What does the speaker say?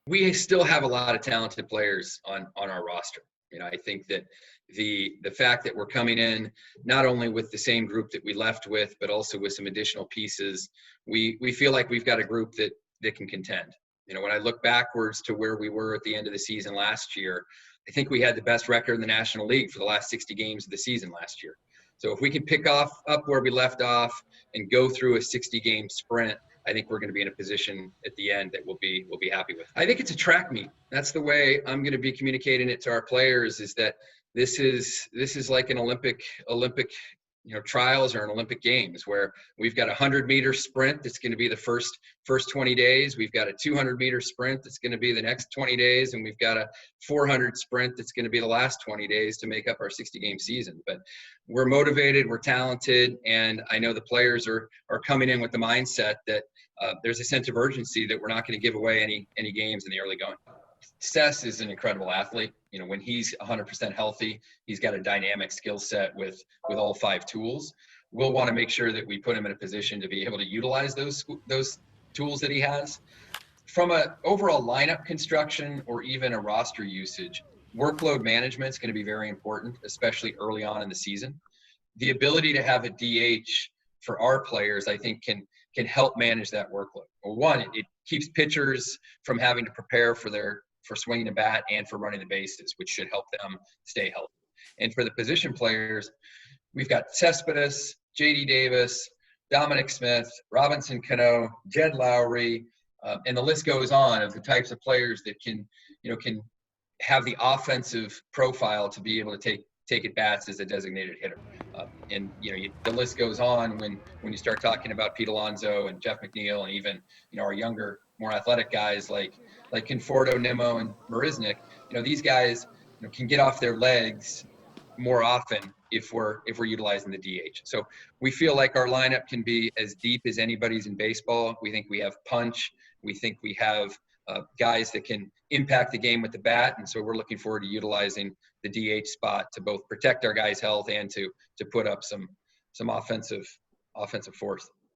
We still have a lot of talented players on our roster. I think that the fact that we're coming in not only with the same group that we left with, but also with some additional pieces, we feel like we've got a group that can contend. When I look backwards to where we were at the end of the season last year, I think we had the best record in the National League for the last 60 games of the season last year. So if we can pick up where we left off and go through a 60-game sprint, I think we're going to be in a position at the end that we'll be happy with. I think it's a track meet. That's the way I'm going to be communicating it to our players, is that this is like an Olympic trials or an Olympic Games, where we've got a 100-meter sprint that's going to be the first 20 days. We've got a 200-meter sprint that's going to be the next 20 days. And we've got a 400 sprint that's going to be the last 20 days to make up our 60-game season. But we're motivated, we're talented, and I know the players are coming in with the mindset that there's a sense of urgency that we're not going to give away any games in the early going. Cess is an incredible athlete. When he's 100% healthy, he's got a dynamic skill set with all 5 tools. We'll want to make sure that we put him in a position to be able to utilize those tools that he has. From an overall lineup construction or even a roster usage, workload management is going to be very important, especially early on in the season. The ability to have a DH for our players, I think, can help manage that workload. Well, one, it keeps pitchers from having to prepare for swinging a bat and for running the bases, which should help them stay healthy. And for the position players, we've got Cespedes, J.D. Davis, Dominic Smith, Robinson Cano, Jed Lowry, and the list goes on of the types of players that can have the offensive profile to be able to take at bats as a designated hitter. The list goes on when you start talking about Pete Alonso and Jeff McNeil, and even our younger, more athletic guys like Conforto, Nimmo, and Marisnik. These guys can get off their legs more often if we're utilizing the DH. So we feel like our lineup can be as deep as anybody's in baseball. We think we have punch. We think we have guys that can impact the game with the bat, and so we're looking forward to utilizing the DH spot to both protect our guys' health and to put up some offensive force.